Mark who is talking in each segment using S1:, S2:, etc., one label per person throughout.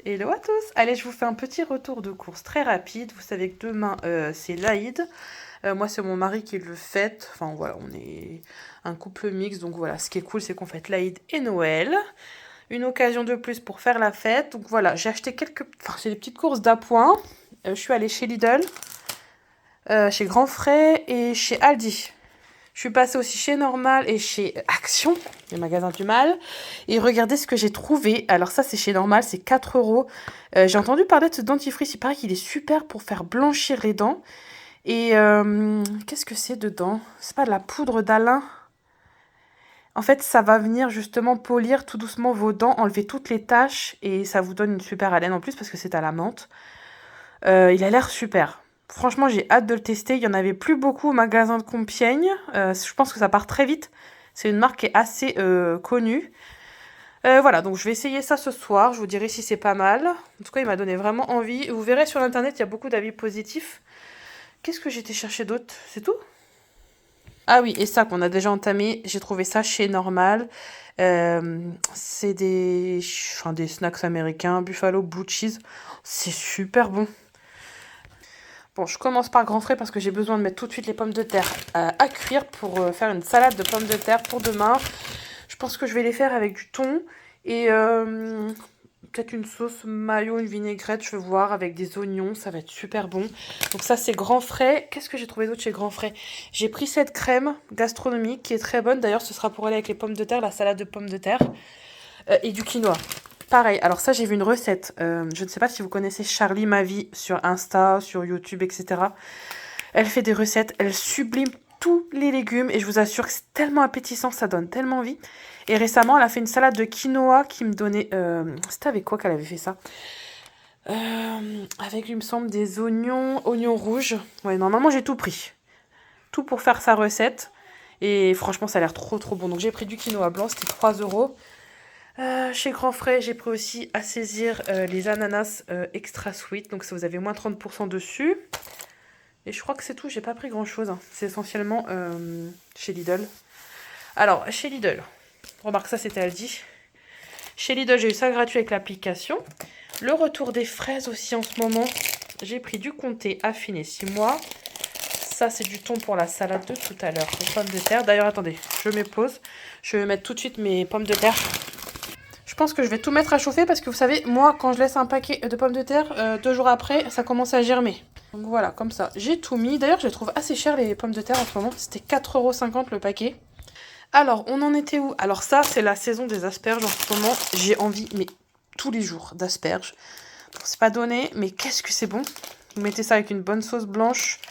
S1: Hello à tous! Allez, je vous fais un petit retour de course très rapide. Vous savez que demain, c'est l'Aïd. Moi, c'est mon mari qui le fête. Enfin, voilà, on est un couple mixte. Donc voilà, ce qui est cool, c'est qu'on fête l'Aïd et Noël. Une occasion de plus pour faire la fête. Donc voilà, j'ai acheté quelques... Enfin, j'ai des petites courses d'appoint. Je suis allée chez Lidl, chez Grand Frais et chez Aldi. Je suis passée aussi chez Normal et chez Action, les magasins du mal. Et regardez ce que j'ai trouvé. Alors ça, c'est chez Normal, c'est 4 euros. J'ai entendu parler de ce dentifrice. Il paraît qu'il est super pour faire blanchir les dents. Et qu'est-ce que c'est dedans? C'est pas de la poudre d'Alain? En fait, ça va venir justement polir tout doucement vos dents, enlever toutes les taches. Et ça vous donne une super haleine en plus parce que c'est à la menthe. Il a l'air super. Franchement, j'ai hâte de le tester. Il y en avait plus beaucoup au magasin de Compiègne. Je pense que ça part très vite. C'est une marque qui est assez connue. Voilà, donc je vais essayer ça ce soir. Je vous dirai si c'est pas mal. En tout cas, il m'a donné vraiment envie. Vous verrez sur internet, il y a beaucoup d'avis positifs. Qu'est-ce que j'ai été chercher d'autre? C'est tout? Ah oui, et ça qu'on a déjà entamé, j'ai trouvé ça chez Normal. C'est des snacks américains, Buffalo Blue Cheese. C'est super bon. Bon, je commence par grand frais parce que j'ai besoin de mettre tout de suite les pommes de terre à cuire pour faire une salade de pommes de terre pour demain. Je pense que je vais les faire avec du thon et peut-être une sauce mayo, une vinaigrette, je vais voir, avec des oignons, ça va être super bon. Donc ça, c'est grand frais. Qu'est-ce que j'ai trouvé d'autre chez grand frais? J'ai pris cette crème gastronomique qui est très bonne. D'ailleurs, ce sera pour aller avec les pommes de terre, la salade de pommes de terre et du quinoa. Pareil, alors ça j'ai vu une recette, je ne sais pas si vous connaissez Charlie Ma Vie sur Insta, sur YouTube, etc. Elle fait des recettes, elle sublime tous les légumes et je vous assure que c'est tellement appétissant, ça donne tellement envie. Et récemment, elle a fait une salade de quinoa qui me donnait... C'était avec quoi qu'elle avait fait ça? Avec, il me semble, des oignons rouges. Ouais, normalement j'ai tout pris. Tout pour faire sa recette. Et franchement, ça a l'air trop trop bon. Donc j'ai pris du quinoa blanc, c'était 3 euros. Chez Grand Frais, j'ai pris aussi à saisir les ananas extra sweet. Donc ça, vous avez moins 30% dessus. Et je crois que c'est tout, j'ai pas pris grand chose. Hein. C'est essentiellement chez Lidl. Alors, chez Lidl, remarque ça c'était Aldi. Chez Lidl, j'ai eu ça gratuit avec l'application. Le retour des fraises aussi en ce moment. J'ai pris du comté affiné 6 mois. Ça, c'est du thon pour la salade de tout à l'heure. Les pommes de terre. D'ailleurs, attendez, je me pose. Je vais mettre tout de suite mes pommes de terre. Je pense que je vais tout mettre à chauffer parce que vous savez, moi, quand je laisse un paquet de pommes de terre, 2 jours après, ça commence à germer. Donc voilà, comme ça, j'ai tout mis. D'ailleurs, je les trouve assez chères les pommes de terre en ce moment. C'était 4,50 € le paquet. Alors, on en était où? Alors ça, c'est la saison des asperges en ce moment. J'ai envie, mais tous les jours, d'asperges. Bon, c'est pas donné, mais qu'est-ce que c'est bon. Vous mettez ça avec une bonne sauce blanche,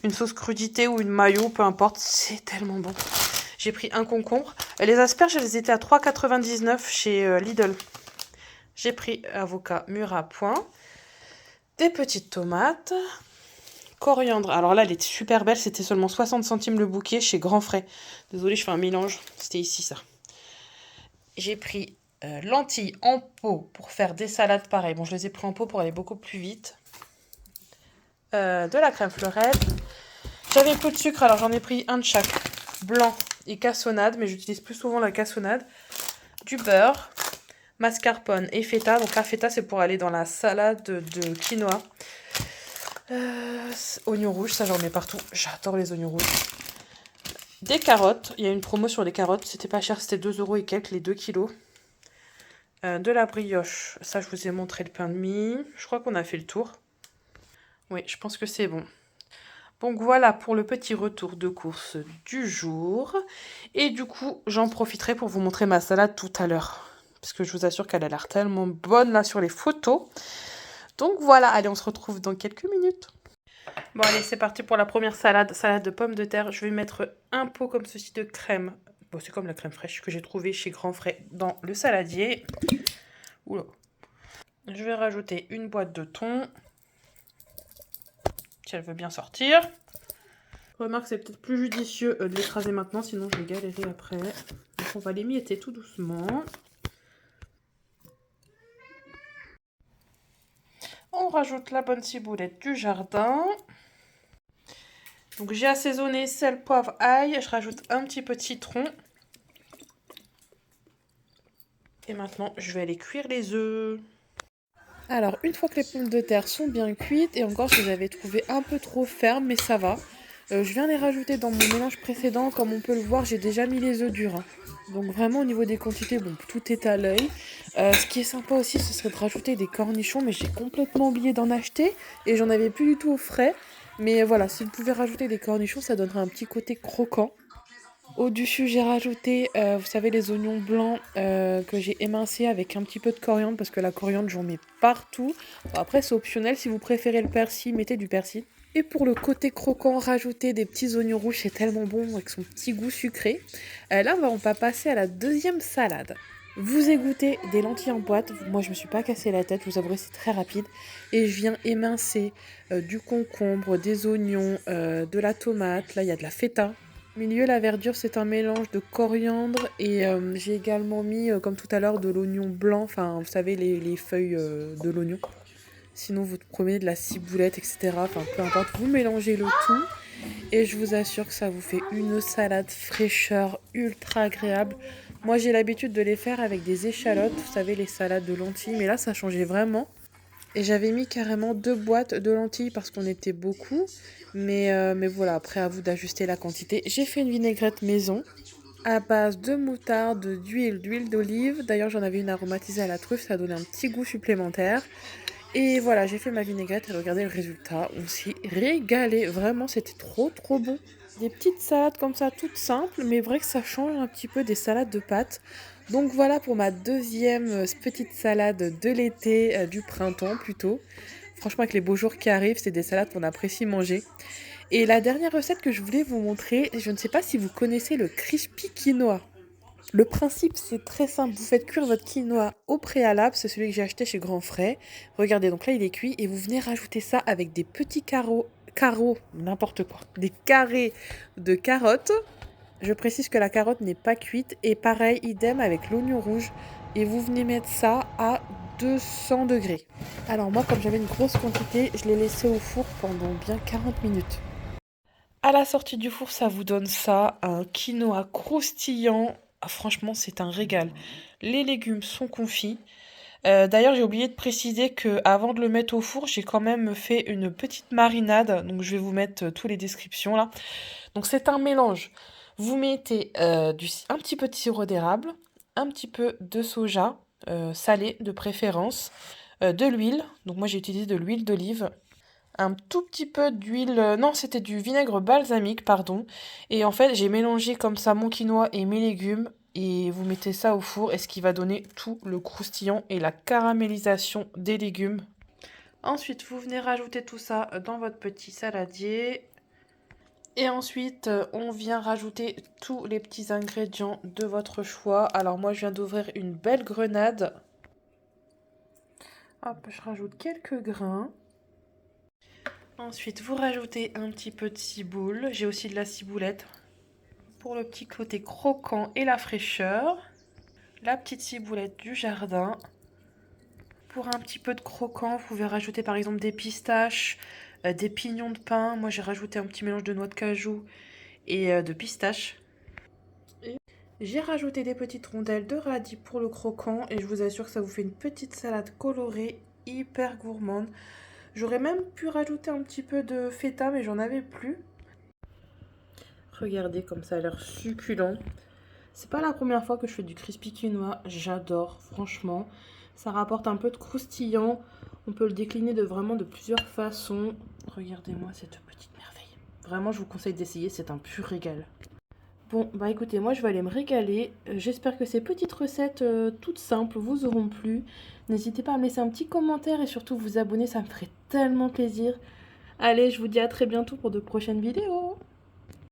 S1: une sauce crudité ou une mayo, peu importe. C'est tellement bon. J'ai pris un concombre. Les asperges, elles étaient à 3,99 € chez Lidl. J'ai pris avocat mûr à point, des petites tomates, coriandre. Alors là, elle est super belle. C'était seulement 60 centimes le bouquet chez Grand Frais. Désolée, je fais un mélange. C'était ici, ça. J'ai pris lentilles en pot pour faire des salades pareilles. Bon, je les ai pris en pot pour aller beaucoup plus vite. De la crème fleurette. J'avais peu de sucre, alors j'en ai pris un de chaque. Blanc et cassonade, mais j'utilise plus souvent la cassonade. Du beurre, mascarpone et feta. Donc la feta, c'est pour aller dans la salade de quinoa. Oignons rouges, ça j'en mets partout. J'adore les oignons rouges. Des carottes. Il y a une promo sur les carottes. C'était pas cher, c'était 2 € et quelques, les 2 kilos. De la brioche. Ça, je vous ai montré le pain de mie. Je crois qu'on a fait le tour. Oui, je pense que c'est bon. Donc voilà pour le petit retour de course du jour. Et du coup, j'en profiterai pour vous montrer ma salade tout à l'heure. Parce que je vous assure qu'elle a l'air tellement bonne là sur les photos. Donc voilà, allez, on se retrouve dans quelques minutes. Bon allez, c'est parti pour la première salade. Salade de pommes de terre. Je vais mettre un pot comme ceci de crème. Bon, c'est comme la crème fraîche que j'ai trouvée chez Grand Frais dans le saladier. Oula. Je vais rajouter une boîte de thon. Si elle veut bien sortir. Remarque, c'est peut-être plus judicieux de l'écraser maintenant, sinon je vais galérer après. Donc on va l'émietter tout doucement. On rajoute la bonne ciboulette du jardin. Donc j'ai assaisonné sel, poivre, ail. Je rajoute un petit peu de citron. Et maintenant, je vais aller cuire les œufs. Alors, une fois que les pommes de terre sont bien cuites, et encore, je les avais trouvées un peu trop fermes, mais ça va. Je viens les rajouter dans mon mélange précédent. Comme on peut le voir, j'ai déjà mis les œufs durs, hein. Donc vraiment, au niveau des quantités, bon, tout est à l'œil. Ce qui est sympa aussi, ce serait de rajouter des cornichons, mais j'ai complètement oublié d'en acheter. Et j'en avais plus du tout au frais. Mais voilà, si vous pouvez rajouter des cornichons, ça donnerait un petit côté croquant. Au-dessus, j'ai rajouté, vous savez, les oignons blancs que j'ai émincés avec un petit peu de coriandre parce que la coriandre, j'en mets partout. Bon, après, c'est optionnel. Si vous préférez le persil, mettez du persil. Et pour le côté croquant, rajouter des petits oignons rouges, c'est tellement bon avec son petit goût sucré. Là, on va passer à la deuxième salade. Vous égouttez des lentilles en boîte. Moi, je me suis pas cassé la tête, je vous avouerai, c'est très rapide. Et je viens émincer du concombre, des oignons, de la tomate. Là, il y a de la feta. Milieu, la verdure, c'est un mélange de coriandre et j'ai également mis, comme tout à l'heure, de l'oignon blanc, enfin, vous savez, les feuilles de l'oignon. Sinon, vous prenez de la ciboulette, etc. Enfin, peu importe, vous mélangez le tout et je vous assure que ça vous fait une salade fraîcheur ultra agréable. Moi, j'ai l'habitude de les faire avec des échalotes, vous savez, les salades de lentilles, mais là, ça changeait vraiment. Et j'avais mis carrément 2 boîtes de lentilles parce qu'on était beaucoup. Mais voilà, après à vous d'ajuster la quantité. J'ai fait une vinaigrette maison à base de moutarde, d'huile d'olive. D'ailleurs, j'en avais une aromatisée à la truffe, ça donnait un petit goût supplémentaire. Et voilà, j'ai fait ma vinaigrette et regardez le résultat. On s'est régalé. Vraiment, c'était trop trop bon. Des petites salades comme ça, toutes simples, mais vrai que ça change un petit peu des salades de pâtes. Donc voilà pour ma deuxième petite salade de l'été, du printemps plutôt. Franchement, avec les beaux jours qui arrivent, c'est des salades qu'on apprécie manger. Et la dernière recette que je voulais vous montrer, je ne sais pas si vous connaissez le crispy quinoa. Le principe, c'est très simple. Vous faites cuire votre quinoa au préalable. C'est celui que j'ai acheté chez Grand Frais. Regardez, donc là, il est cuit. Et vous venez rajouter ça avec des petits carreaux, n'importe quoi. Des carrés de carottes. Je précise que la carotte n'est pas cuite. Et pareil, idem avec l'oignon rouge. Et vous venez mettre ça à 200 degrés. Alors moi, comme j'avais une grosse quantité, je l'ai laissé au four pendant bien 40 minutes. À la sortie du four, ça vous donne ça, un quinoa croustillant. Ah, franchement, c'est un régal. Les légumes sont confits. D'ailleurs, j'ai oublié de préciser que avant de le mettre au four, j'ai quand même fait une petite marinade. Donc, je vais vous mettre toutes les descriptions là. Donc, c'est un mélange. Vous mettez un petit peu de sirop d'érable, un petit peu de soja, salé de préférence, de l'huile. Donc, moi, j'ai utilisé de l'huile d'olive, un tout petit peu d'huile, non, c'était du vinaigre balsamique, pardon. Et en fait, j'ai mélangé comme ça mon quinoa et mes légumes. Et vous mettez ça au four, et ce qui va donner tout le croustillant et la caramélisation des légumes. Ensuite, vous venez rajouter tout ça dans votre petit saladier. Et ensuite, on vient rajouter tous les petits ingrédients de votre choix. Alors moi, je viens d'ouvrir une belle grenade. Hop, je rajoute quelques grains. Ensuite, vous rajoutez un petit peu de ciboule. J'ai aussi de la ciboulette pour le petit côté croquant et la fraîcheur. La petite ciboulette du jardin. Pour un petit peu de croquant, vous pouvez rajouter par exemple des pistaches, des pignons de pain. Moi, j'ai rajouté un petit mélange de noix de cajou et de pistaches. J'ai rajouté des petites rondelles de radis pour le croquant et je vous assure que ça vous fait une petite salade colorée, hyper gourmande. J'aurais même pu rajouter un petit peu de feta, mais j'en avais plus. Regardez comme ça a l'air succulent. C'est pas la première fois que je fais du crispy quinoa, j'adore, franchement. Ça rapporte un peu de croustillant. On peut le décliner de plusieurs façons. Regardez-moi cette petite merveille. Vraiment, je vous conseille d'essayer, c'est un pur régal. Bon, bah écoutez, moi je vais aller me régaler. J'espère que ces petites recettes toutes simples vous auront plu. N'hésitez pas à me laisser un petit commentaire et surtout vous abonner, ça me ferait tellement plaisir. Allez, je vous dis à très bientôt pour de prochaines vidéos.